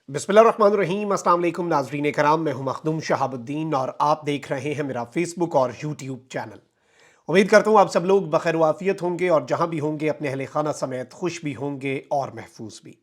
बिस्मिल्लाहिर्रहमानिर्रहीम। अस्सलाम वालेकुम नाज़रीन कराम, मैं हूं मखदूम शहाबुद्दीन और आप देख रहे हैं मेरा फेसबुक और यूट्यूब चैनल। उम्मीद करता हूं आप सब लोग बखैर वाफियत होंगे और जहां भी होंगे अपने अहले खाना समेत खुश भी होंगे और महफूज भी।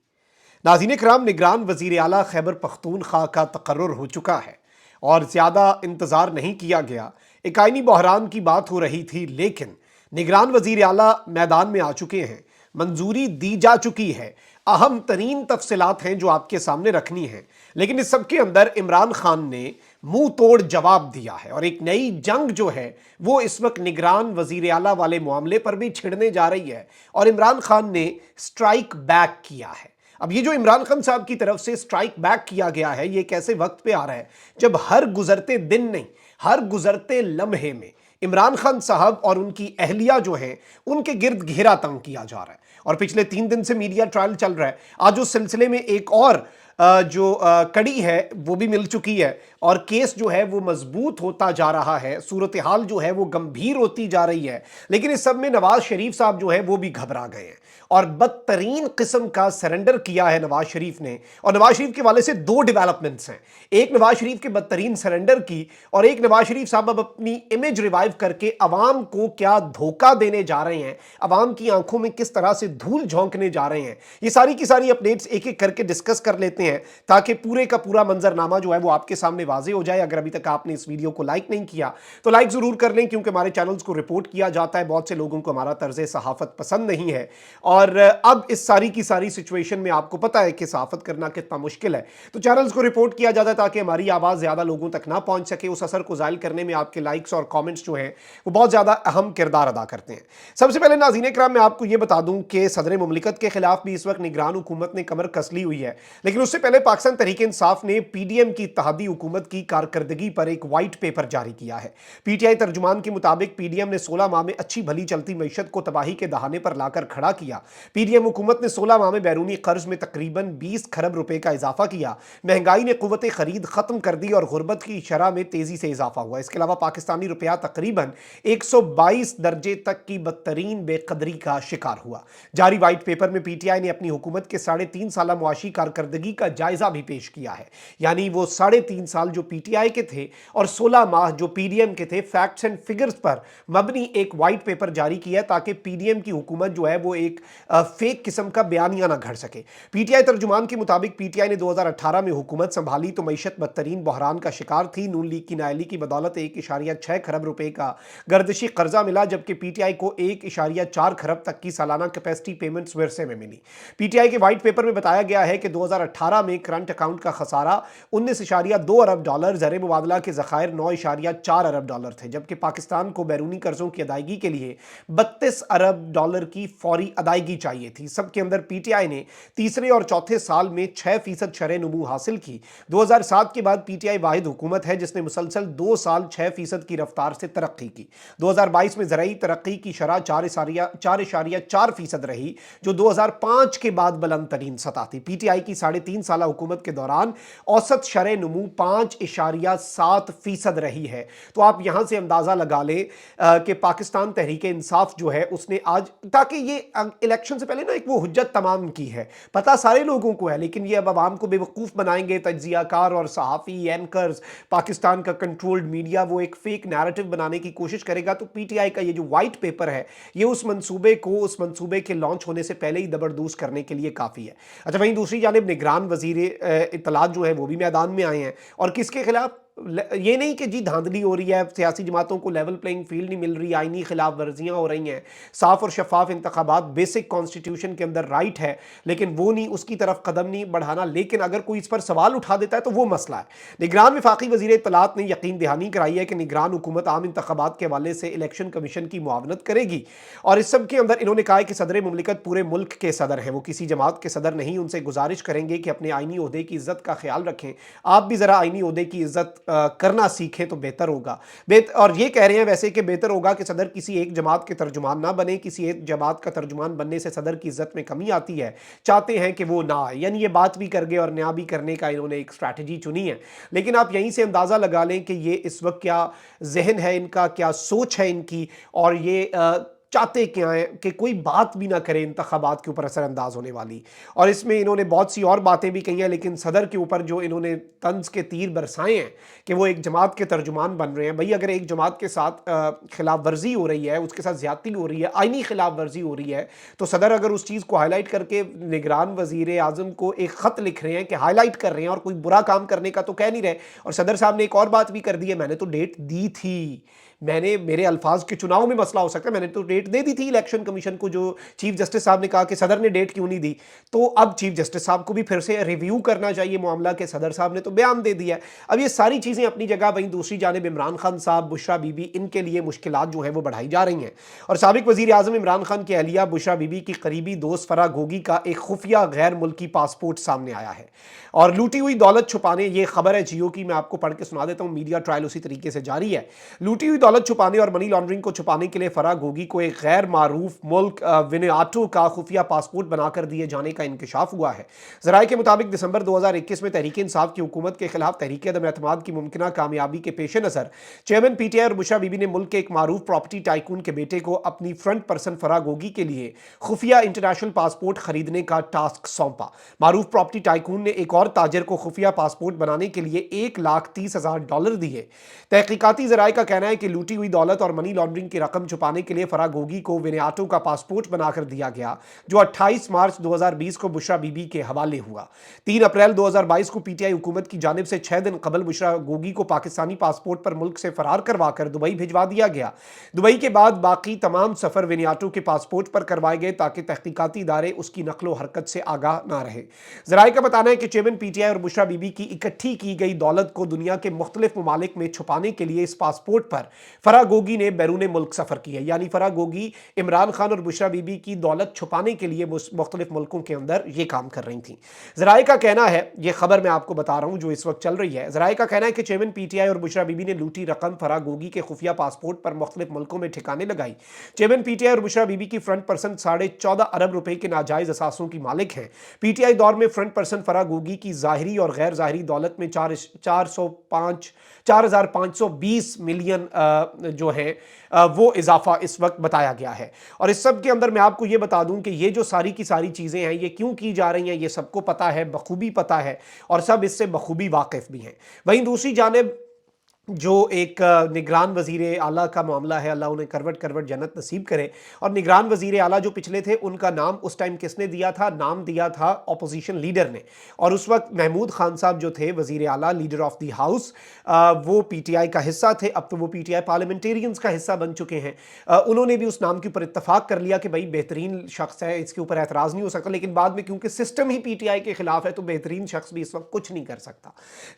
नाज़रीन कराम, निगरान वज़ीर आला खैबर पख्तूनख्वा का तकर्रुर हो चुका है और ज़्यादा इंतज़ार नहीं किया गया। एक आइनी बहरान की बात हो रही थी, लेकिन निगरान वज़ीर आला मैदान में आ चुके हैं, मंजूरी दी जा चुकी है। अहम तरीन तफसीलात हैं जो आपके सामने रखनी है, लेकिन इस सब के अंदर इमरान खान ने मुंह तोड़ जवाब दिया है और एक नई जंग जो है वो इस वक्त निगरान वजीर आला वाले मामले पर भी छिड़ने जा रही है और इमरान खान ने स्ट्राइक बैक किया है। अब ये जो इमरान खान साहब की तरफ से स्ट्राइक बैक किया गया है, ये कैसे वक्त पे आ रहा है जब हर गुजरते दिन नहीं, हर गुजरते लम्हे में इमरान खान साहब और उनकी अहलिया जो है उनके गिर्द घेरा तंग किया जा रहा है। और पिछले 3 दिन से मीडिया ट्रायल चल रहा है। आज उस सिलसिले में एक और जो कड़ी है वो भी मिल चुकी है और केस जो है वो मजबूत होता जा रहा है, सूरत हाल जो है वो गंभीर होती जा रही है। लेकिन इस सब में नवाज शरीफ साहब जो है वो भी घबरा गए हैं और बदतरीन किस्म का सरेंडर किया है नवाज शरीफ ने। और नवाज शरीफ के वाले से दो डेवलपमेंट्स हैं, एक नवाज शरीफ के बदतरीन सरेंडर की और एक नवाज शरीफ साहब अब अपनी इमेज रिवाइव करके अवाम को क्या धोखा देने जा रहे हैं, अवाम की आंखों में किस तरह से धूल झोंकने जा रहे हैं। ये सारी की सारी अपडेट्स एक एक करके डिस्कस कर लेते हैं ताकि पूरे का पूरा मंजरनामा जो है वो आपके सामने वाजे हो जाए। अगर अभी तक आपने इस वीडियो को लाइक नहीं किया तो लाइक जरूर कर लें, क्योंकि हमारे चैनल्स को रिपोर्ट किया जाता है, बहुत से लोगों को हमारा तर्ज सहाफत पसंद नहीं है। और अब इस सारी की सारी सिचुएशन में आपको पता है कि सहाफत करना कितना मुश्किल है, तो चैनल्स को रिपोर्ट किया जाता है ताकि हमारी आवाज़ ज़्यादा लोगों तक ना पहुंच सके। उस असर को ज़ायल करने में आपके लाइक्स और कमेंट्स जो हैं वो बहुत ज़्यादा अहम किरदार अदा करते हैं। सबसे पहले नाज़रीन इकराम, मैं आपको ये बता दूं कि सदर मुमलिकत के खिलाफ भी इस वक्त निगरान हुकूमत ने कमर कस ली हुई है। लेकिन उससे पहले पाकिस्तान तहरीक इंसाफ ने पीडीएम की इत्तेहादी हुकूमत की कारकर्दगी पर एक वाइट पेपर जारी किया है। पीटीआई तर्जुमान के मुताबिक पीडीएम ने 16 माह में अच्छी भली चलती मईशत को तबाही के दहाने पर लाकर खड़ा किया। पीडीएम हुकूमत ने 16 माह में बैरूनी कर्ज में तकरीबन 20 खरब रुपए का इजाफा किया। महंगाई ने कुव्वत खरीद खत्म कर दी और गुर्बत की शरह में तेजी से इजाफा हुआ। इसके अलावा पाकिस्तानी रुपया तकरीबन 122 दर्जे तक की बदतरीन बेकदरी का शिकार हुआ। जारी व्हाइट पेपर में पीटीआई ने अपनी हुकूमत के 3.5 साल मुआशी कारकर्दगी का जायजा भी पेश किया है। यानी वो 3.5 साल जो पीटीआई के थे और 16 माह जो पीडीएम के थे, फैक्ट्स एंड फिगर्स पर मबनी एक व्हाइट पेपर जारी किया ताकि पीडीएम की हुकूमत जो है वो एक फेक किस्म का बयानिया ना घड़ सके। पीटीआई तर्जुमान के मुताबिक पीटीआई ने 2018 में हुकूमत संभाली तो मईशत बदतरीन बहरान का शिकार थी। नून लीग की नाअहली की बदौलत 1.6 खरब रुपए का गर्दिशी कर्जा मिला, जबकि पीटीआई को 1.4 खरब तक की सालाना कैपेसिटी पेमेंट्स विरसे में मिली। पीटीआई के व्हाइट पेपर में बताया गया है कि 2018 में करंट अकाउंट का खसारा 19.2 अरब डॉलर, ज़र मुबादला के ज़खायर 9.4 अरब डॉलर थे, जबकि पाकिस्तान को बैरूनी कर्जों की अदायगी के लिए 32 अरब डॉलर की फौरी अदायगी चाहिए थी। सबके अंदर पीटीआई ने तीसरे और चौथे साल में 6% शरह नमू हासिल की। 2007 के बाद पीटीआई वाहिद हुकूमत है जिसने मुसलसल 2 साल 6% की रफ्तार से तरक्की की। 2022 में ज़राई तरक्की की शरह 4.4% रही, जो 2005 के बाद बुलंद तरीन सतह थी। पीटीआई की 3.5 साल हुकूमत के दौरान औसत शरह नमू 5.7% रही है। तो आप यहां से अंदाजा लगा लें कि पाकिस्तान तहरीक इंसाफ जो है उसने आज, ताकि ये इलेक्शन से पहले ना एक वो हुज्जत तमाम की है, पता सारे लोगों को है, लेकिन ये अब आवाम को बेवकूफ़ बनाएंगे। तज्जियाकार और सहाफ़ी एंकर्स, पाकिस्तान का कंट्रोल्ड मीडिया वो एक फेक नैरेटिव बनाने की कोशिश करेगा। तो पीटीआई का ये जो वाइट पेपर है ये उस मंसूबे के लॉन्च होने से पहले ही दबरदूस करने के लिए काफ़ी है। अच्छा, वहीं दूसरी जानिब निगरान वजीर इत्तलात जो है वो भी मैदान में आए हैं और किसके खिलाफ? ये नहीं कि जी धांधली हो रही है, सियासी जमातों को लेवल प्लेइंग फील्ड नहीं मिल रही, आईनी खिलाफ वर्जियां हो रही हैं। साफ और शफाफ इंतखाबात बेसिक कॉन्स्टिट्यूशन के अंदर राइट है, लेकिन वो नहीं, उसकी तरफ कदम नहीं बढ़ाना। लेकिन अगर कोई इस पर सवाल उठा देता है तो वो मसला है। निगरान वफाकी वजीर इत्तलात ने यकीन दहानी कराई है कि निगरान हुकूमत आम इंतखाबात के हवाले से इलेक्शन कमीशन की मुआवनत करेगी। और इस सब के अंदर इन्होंने कहा है कि सदर मुमलिकत पूरे मुल्क के सदर हैं, वो किसी जमात के सदर नहीं। उनसे गुजारिश करेंगे कि अपने आईनी ओहदे की इज्जत का ख्याल रखें। आप भी ज़रा आईनी ओहदे की इज्जत करना सीखें तो बेहतर होगा। और ये कह रहे हैं वैसे कि बेहतर होगा कि सदर किसी एक जमात के तर्जुमान ना बने। किसी एक जमात का तर्जुमान बनने से सदर की इज्जत में कमी आती है, चाहते हैं कि वो ना आए। यानी ये बात भी कर गए और न्याय भी करने का इन्होंने एक स्ट्रैटेजी चुनी है। लेकिन आप यहीं से अंदाज़ा लगा लें कि ये इस वक्त क्या जहन है इनका, क्या सोच है इनकी, और ये چاہتے کیا ہیں کہ کوئی بات بھی نہ کرے انتخابات کے اوپر اثر انداز ہونے والی، اور اس میں انہوں نے بہت سی اور باتیں بھی کہی ہیں، لیکن صدر کے اوپر جو انہوں نے طنز کے تیر برسائے ہیں کہ وہ ایک جماعت کے ترجمان بن رہے ہیں. بھئی اگر ایک جماعت کے ساتھ خلاف ورزی ہو رہی ہے، اس کے ساتھ زیادتی ہو رہی ہے، آئینی خلاف ورزی ہو رہی ہے، تو صدر اگر اس چیز کو ہائی لائٹ کر کے نگران وزیر اعظم کو ایک خط لکھ رہے ہیں کہ ہائی لائٹ کر رہے ہیں اور کوئی برا کام کرنے کا تو کہہ نہیں رہے. اور صدر صاحب نے ایک اور بات بھی کر دی ہے، میں نے تو ڈیٹ دی تھی، میرے الفاظ کے چناؤ میں مسئلہ ہو سکتا ہے، میں نے تو ڈیٹ دے دی تھی الیکشن کمیشن کو. جو چیف جسٹس صاحب نے کہا کہ صدر نے ڈیٹ کیوں نہیں دی، تو اب چیف جسٹس صاحب کو بھی پھر سے ریویو کرنا چاہیے معاملہ کہ صدر صاحب نے تو بیان دے دیا ہے. اب یہ ساری چیزیں اپنی جگہ، وہیں دوسری جانب عمران خان صاحب، بشرا بی بی، ان کے لیے مشکلات جو ہیں وہ بڑھائی جا رہی ہیں. اور سابق وزیر اعظم عمران خان کی اہلیہ بشرا بی بی کی قریبی دوست فرح گوگی کا ایک خفیہ غیر ملکی پاسپورٹ سامنے آیا ہے، اور لوٹی ہوئی دولت چھپانے، یہ خبر ہے جیو کی، میں آپ کو پڑھ کے سنا دیتا ہوں، میڈیا ٹرائل اسی طریقے سے جاری ہے. لوٹی ہوئی دولت چھپانے اور منی لانڈرنگ کو چھپانے کے لیے فرح گوگی کو ایک غیر معروف ملک ونیاٹو کا خفیہ پاسپورٹ بنا کر دیے جانے کا انکشاف ہوا ہے. ذرائع کے مطابق دسمبر 2021 میں تحریک انصاف کی حکومت کے خلاف تحریک عدم اعتماد کی ممکنہ کامیابی کے پیش نظر چیئرمین پی ٹی آئی اور بشرا بی بی نے ملک کے ایک معروف پراپرٹی ٹائکون کے بیٹے کو اپنی فرنٹ پرسن فرح گوگی کے لیے خفیہ انٹرنیشنل پاسپورٹ خریدنے کا ٹاسک سونپا. معروف پراپرٹی ٹائکون نے ایک اور تاجر کو خفیہ پاسپورٹ بنانے کے لیے $1,30,000 دیے. تحقیقاتی ذرائع کا کہنا ہے کہ لوٹی ہوئی دولت اور منی لانڈرنگ کی رقم چھپانے کے لیے فرح گوگی کو ونیاٹو کا پاسپورٹ بنا کر دیا گیا، جو 28 مارچ 2020 کو بشرا بی بی کے حوالے ہوا. 3 اپریل 2022 کو پی ٹی آئی حکومت کی جانب سے 6 دن قبل بشرا گوگی کو پاکستانی پاسپورٹ پر ملک سے فرار کروا کر دبئی بھجوا دیا گیا. دبئی کے بعد باقی تمام سفر ونیاٹو کے پاسپورٹ پر کروائے گئے تاکہ تحقیقاتی ادارے اس کی نقل و حرکت سے آگاہ نہ رہے. ذرائع کا بتانا ہے کہ چیئرمین پی ٹی آئی اور بشرا بی بی کی اکٹھی کی گئی دولت کو دنیا کے مختلف ممالک میں چھپانے کے لیے اس پاسپورٹ پر فرح گوگی نے بیرون ملک سفر کیا. یعنی فرح گوگی عمران خان اور بشرا بی بی کی دولت چھپانے کے لیے مختلف ملکوں کے اندر یہ کام کر رہی تھیں. ذرائع کا کہنا ہے، یہ خبر میں آپ کو بتا رہا ہوں جو اس وقت چل رہی ہے، ذرائع کا کہنا ہے کہ چیئرمین پی ٹی آئی اور بشرا بی بی نے لوٹی رقم فرح گوگی کے خفیہ پاسپورٹ پر مختلف ملکوں میں ٹھکانے لگائی. چیئرمین پی ٹی آئی اور بشرا بی بی کی فرنٹ پرسن 14.5 ارب روپے کے ناجائز اثاثوں کی مالک ہیں. پی ٹی آئی دور میں فرنٹ پرسن فرح گوگی کی ظاہری اور غیر ظاہری دولت میں 4,520 ملین جو ہے وہ اضافہ اس وقت بتایا گیا ہے. اور اس سب کے اندر میں آپ کو یہ بتا دوں کہ یہ جو ساری کی ساری چیزیں ہیں یہ کیوں کی جا رہی ہیں، یہ سب کو پتہ ہے، بخوبی پتہ ہے، اور سب اس سے بخوبی واقف بھی ہیں. وہیں دوسری جانب جو ایک نگران وزیر اعلیٰ کا معاملہ ہے، اللہ انہیں کروٹ جنت نصیب کرے. اور نگران وزیر اعلیٰ جو پچھلے تھے، ان کا نام اس ٹائم کس نے دیا تھا؟ نام دیا تھا اپوزیشن لیڈر نے. اور اس وقت محمود خان صاحب جو تھے وزیر اعلیٰ، لیڈر آف دی ہاؤس، وہ پی ٹی آئی کا حصہ تھے. اب تو وہ پی ٹی آئی پارلیمنٹیرینز کا حصہ بن چکے ہیں. انہوں نے بھی اس نام کے اوپر اتفاق کر لیا کہ بھائی بہترین شخص ہے، اس کے اوپر اعتراض نہیں ہو سکتا. لیکن بعد میں کیونکہ system he P T I کے خلاف ہے تو بہترین شخص بھی اس وقت کچھ نہیں کر سکتا.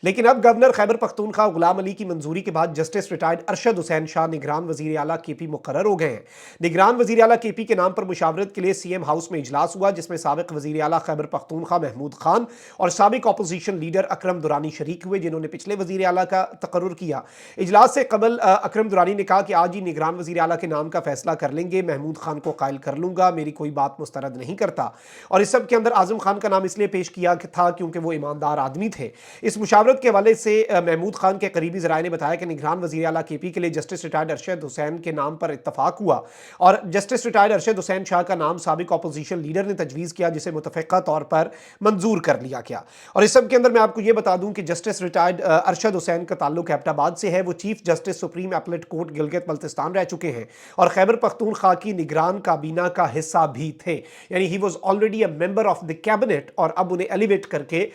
لیکن اب گورنر خیبر پختونخوا غلام علی کی منظوری کے بعد جسٹس ریٹائرڈ ارشد حسین شاہ نگران وزیر اعلیٰ کے پی مقرر ہو گئے ہیں. نگران وزیر اعلیٰ کے پی کے نام پر مشاورت کے لیے سی ایم ہاؤس میں اجلاس ہوا، جس میں سابق وزیر اعلیٰ خیبر پختونخوا محمود خان اور سابق اپوزیشن لیڈر اکرم دورانی شریک ہوئے، جنہوں نے پچھلے وزیر اعلیٰ کا تقرر کیا. اجلاس سے قبل اکرم دورانی نے کہا کہ آج ہی نگران وزیر اعلیٰ کے نام کا فیصلہ کر لیں گے، محمود خان کو قائل کر لوں گا، میری کوئی بات مسترد نہیں کرتا. اور اس سب کے اندر اعظم خان کا نام اس لیے پیش کیا تھا کیونکہ وہ ایماندار آدمی تھے. اس مشاورت کے حوالے سے محمود خان کے قریبی ذرائع نے بتایا کہ نگران وزیر اعلیٰ کے پی کے لیے جسٹس ریٹائرڈ ارشد حسین کے نام پر اتفاق ہوا، اور جسٹس ریٹائرڈ ارشد حسین شاہ کا نام سابق اپوزیشن لیڈر نے تجویز کیا، جسے متفقہ طور پر منظور کر لیا گیا. اور اس سب کے اندر میں آپ کو یہ بتا دوں کہ جسٹس ریٹائرڈ ارشد حسین کا تعلق ایبٹ آباد سے ہے. وہ chief justice supreme appellate court Gilgit Baltistan رہ چکے ہیں اور خیبر پختونخوا کی نگران کابینہ کا حصہ بھی تھے. یعنی he was already a member of the cabinet, اور اب انہیں ایلیویٹ کر کے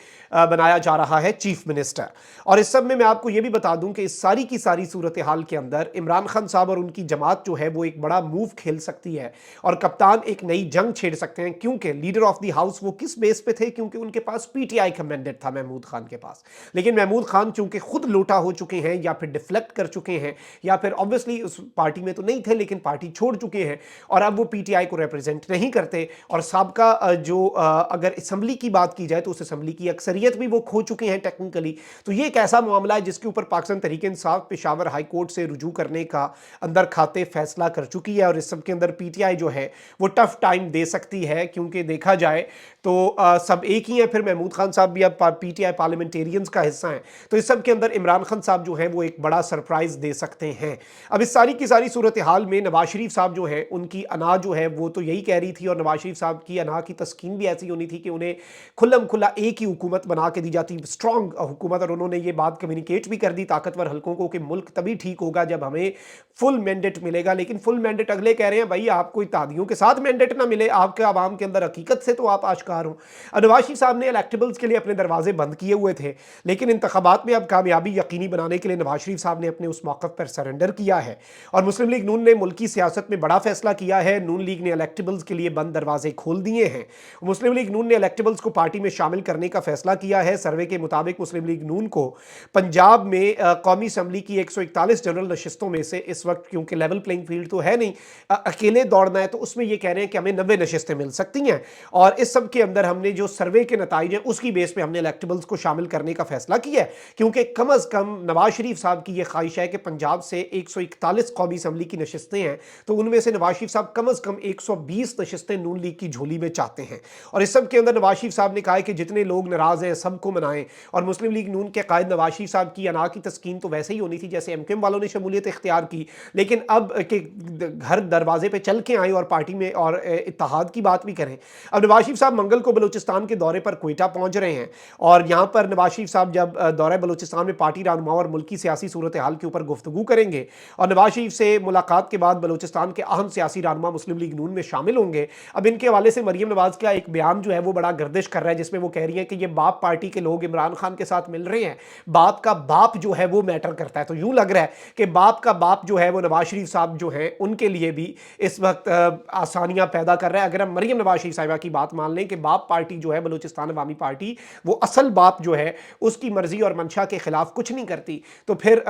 بنایا جا رہا ہے چیف منسٹر. اور اس سب میں آپ کو یہ بھی بتا دوں کہ اس ساری کی ساری صورتحال کے اندر عمران خان صاحب اور ان کی جماعت جو ہے وہ ایک بڑا موو کھیل سکتی ہے اور کپتان ایک نئی جنگ چھیڑ سکتے ہیں. کیونکہ لیڈر آف دی ہاؤس وہ کس بیس پہ تھے؟ کیونکہ ان کے پاس پی ٹی آئی کا مینڈیٹ تھا محمود خان کے پاس. لیکن محمود خان چونکہ خود لوٹا ہو چکے ہیں یا پھر ڈیفلیکٹ کر چکے ہیں یا پھر obviously اس پارٹی میں تو نہیں تھے لیکن پارٹی چھوڑ چکے ہیں، اور اب وہ پی ٹی آئی کو ریپرزینٹ نہیں کرتے. اور سابقہ جو اگر اسمبلی کی بات کی جائے تو اس اسمبلی کی اکثریت بھی وہ کھو چکے ہیں ٹیکنیکلی. تو یہ ایک ایسا معاملہ ہے جس کے اوپر پاکستان तहरीक इंसाफ पेशावर हाई कोर्ट से रुजू करने का अंदर खाते फैसला कर चुकी है और इस सब के अंदर पीटीआई जो है वो टफ टाइम दे सकती है, क्योंकि देखा जाए तो सब एक ही हैं। फिर महमूद खान साहब भी अब पीटीआई पार्लियामेंटेरियंस का हिस्सा हैं, तो इस सब के अंदर इमरान खान साहब जो हैं वो एक बड़ा सरप्राइज दे सकते हैं। अब इस सारी की सारी सूरत हाल में नवाज शरीफ साहब जो हैं उनकी अना जो है वो तो यही कह रही थी, और नवाज शरीफ साहब की अना की तस्कीन भी ऐसी होनी थी कि उन्हें खुल्लम खुल्ला एक ही हुकूमत बना के दी जाती, स्ट्रॉन्ग हुकूमत। और उन्होंने ये बात कम्युनिकेट भी कर दी ताकतवर हलकों को कि मुल्क तभी ठीक होगा जब हमें फुल मैंडेट मिलेगा। लेकिन फुल मैंडेट अगले कह रहे हैं भाई आपको इत्तेहादियों के साथ मैंडेट ना मिले, आपके आवाम के अंदर हकीकत से तो आप आश्कार हो। नवाज शरीफ साहब ने इलेक्टेबल्स के लिए अपने दरवाजे बंद किए हुए थे, लेकिन इंतखाबात में अब कामयाबी यकीनी बनाने के लिए नवाज शरीफ साहब ने अपने उस मौक़िफ़ पर सरेंडर किया है और मुस्लिम लीग नून ने मुल्की सियासत में बड़ा फैसला किया है। नून लीग ने इलेक्टेबल्स के लिए बंद दरवाजे खोल दिए हैं। मुस्लिम लीग नून ने इलेक्टेबल्स को पार्टी में शामिल करने का फैसला किया है। सर्वे के मुताबिक मुस्लिम लीग नून को पंजाब में कौमी असम्बली की 141 जनरल नशिस्तों में से इस वक्त, क्योंकि लेवल प्लेइंग फील्ड तो है नहीं, अकेले दौड़ना है, तो उसमें ये कह रहे हैं कि हमें 90 नशिस्तें मिल सकती हैं। और इस सब के अंदर हमने जो सर्वे के नताइज हैं उसकी बेस पे हमने इलेक्टेबल्स को शामिल करने का फैसला किया है, क्योंकि कम अज़ कम नवाज शरीफ साहब की ये ख्वाहिश है कि पंजाब से 141 कौमी असम्बली की नशिस्तें हैं, तो उनमें से नवाज शरीफ साहब कम अज़ कम 120 नशिस्तें नून लीग की झोली में चाहते हैं। और इस सब के अंदर नवाज शरीफ साहब ने कहा है कि जितने लोग नाराज़ हैं सबको मनाएं। और मुस्लिम लीग नून के कायद नवाज शरीफ साहब की अना की तस्कीन तो वैसे ही होनी थी जैसे एमकेएम वालों ने शमूलियत इख्तियार की, लेकिन अब के घर दरवाजे पे चल के आए और पार्टी में और इत्तेहाद की बात भी करें। अब नवाज शरीफ साहब मंगल को बलूचिस्तान के दौरे पर क्वेटा पहुंच रहे हैं और यहाँ पर नवाज शरीफ साहब जब दौरे बलूचिस्तान में पार्टी रहनुमा और मुल्की सियासी सूरत हाल के ऊपर गुफ्तगू करेंगे और नवाज शरीफ से मुलाकात के बाद बलूचिस्तान के अहम सियासी रहनुमा मुस्लिम लीग नून में शामिल होंगे। अब इनके हवाले से मरीम नवाज का एक बयान जो है वो बड़ा गर्दिश कर रहा है, जिसमें वो कह रही है कि ये बाप पार्टी के लोग इमरान खान के साथ मिल रहे हैं, बाप का बाप जो है वो मैटर करता है। तो यूं लग रहा है कि बाप का बाप जो है वो नवाज शरीफ साहब जो है उनके लिए भी इस वक्त आसानियां पैदा कर रहा है। अगर हम मरीम नवाज शरीफ साहिबा की बात मान लें कि बाप पार्टी जो है बलूचिस्तान अवामी पार्टी, वो असल बाप जो है उसकी मर्जी और मंशा के खिलाफ कुछ नहीं करती, तो फिर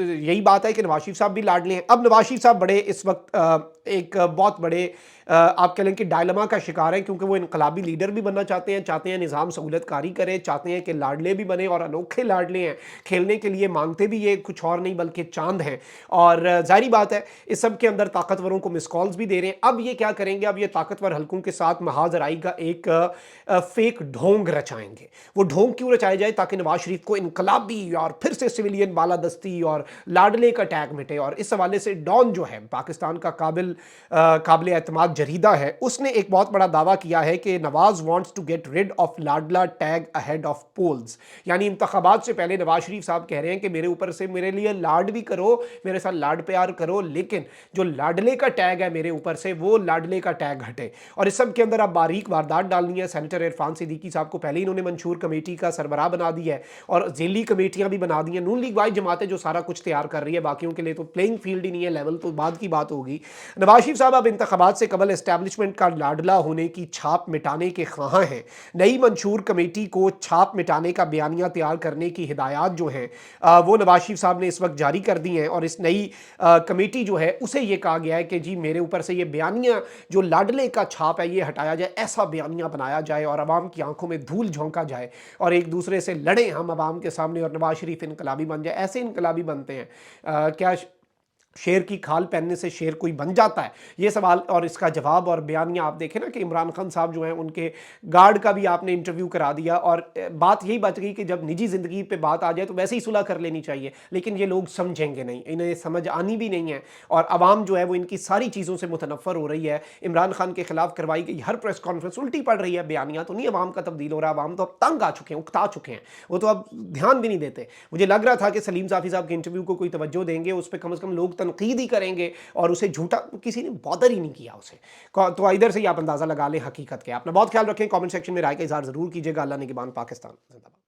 यही बात है कि नवाज शरीफ साहब भी लाडले हैं। अब नवाज शरीफ साहब बड़े इस वक्त एक बहुत बड़े आप कह लें कि डायलमा का शिकार है, क्योंकि वो इनकलाबी लीडर भी बनना चाहते हैं निज़ाम सहूलतकारी करे, चाहते हैं कि लाडले भी बने और अनोखे लाडले हैं, खेलने के लिए मांगते भी ये कुछ और नहीं बल्कि चांद हैं। और जाहिर बात है इस सब के अंदर ताकतवरों को मिस कॉल्स भी दे रहे हैं। अब ये क्या करेंगे, अब ये ताकतवर हलकों के साथ महाजराई का एक फेक ढोंग रचाएंगे। वो ढोंग क्यों रचाया जाए, ताकि नवाज शरीफ को इनकलाबी और फिर से सिविलियन बालादस्ती और लाडले का टैग मिटे। और इस हवाले से डॉन जो है पाकिस्तान का काबिल एतमाद जरीदा है, उसने एक बहुत बड़ा दावा किया है कि Nawaz wants to get rid of लाडला टैग अहेड ऑफ पोल्स। यानी इंतखाबात से पहले नवाज शरीफ साहब कह रहे हैं कि मेरे ऊपर से मेरे लिए लाड भी करो, मेरे साथ लाड प्यार करो, लेकिन जो लाडले का टैग है मेरे ऊपर से वो लाडले का टैग हटे। और इस सब के अंदर आप बारीक वारदात डालनी है। सेनेटर इरफान सिद्दीकी साहब को पहले ही इन्होंने मंशूर कमेटी का सरबराह बना दिया है और जेली कमेटियां भी बना दी हैं। नून लीग वाइज जमातें जो सारा कुछ तैयार कर रही है, बाकियों के लिए तो प्लेइंग फील्ड ही नहीं है, लेवल तो बाद की बात होगी। नवाज शरीफ साहब अब इंतखाबात से कबल एस्टैब्लिशमेंट का लाडला होने की छाप मिटाने के ख्वाहां हैं। नई मंशूर कमेटी को छाप मिटाने का बयानिया तैयार करने की हिदायत जो है वो नवाज शरीफ साहब ने इस वक्त जारी कर दी हैं। और इस नई कमेटी जो है उसे ये कहा गया है कि जी मेरे ऊपर से ये बयानिया जो लाडले का छाप है ये हटाया जाए, ऐसा बयानिया बनाया जाए और आवाम की आंखों में धूल झोंका जाए और एक दूसरे से लड़े हम आवाम के सामने और नवाज शरीफ इनकलाबी बन जाए। ऐसे इनकलाबी बनते हैं क्या शेर की खाल पहनने से शेर कोई बन जाता है? ये सवाल और इसका जवाब और बयानिया आप देखें ना कि इमरान खान साहब जो हैं उनके गार्ड का भी आपने इंटरव्यू करा दिया और बात यही बच गई कि जब निजी ज़िंदगी पे बात आ जाए तो वैसे ही सुलह कर लेनी चाहिए, लेकिन ये लोग समझेंगे नहीं, इन्हें समझ आनी भी नहीं है और आवाम जो है वो इनकी सारी चीज़ों से मुतनफ़र हो रही है। इमरान खान के खिलाफ करवाई गई हर प्रेस कॉन्फ्रेंस उल्टी पड़ रही है, बयानिया तो नहीं आवाम का तब्दील हो रहा, आवाम तो अब तंग आ चुके हैं, उकता चुके हैं, वो तो अब ध्यान भी नहीं देते। मुझे लग रहा था कि सलीम साफ़ी साहब के इंटरव्यू को कोई तवज्जो देंगे, उस पर कम से कम लोग तनकीद ही करेंगे और उसे झूठा किसी ने बॉदर ही नहीं किया उसे। तो इधर से ही आप अंदाजा लगा लें हकीकत क्या। अपना बहुत ख्याल रखें, कमेंट सेक्शन में राय का इजहार जरूर कीजिएगा। अल्लाह निगहबान पाकिस्तान जिंदाबाद।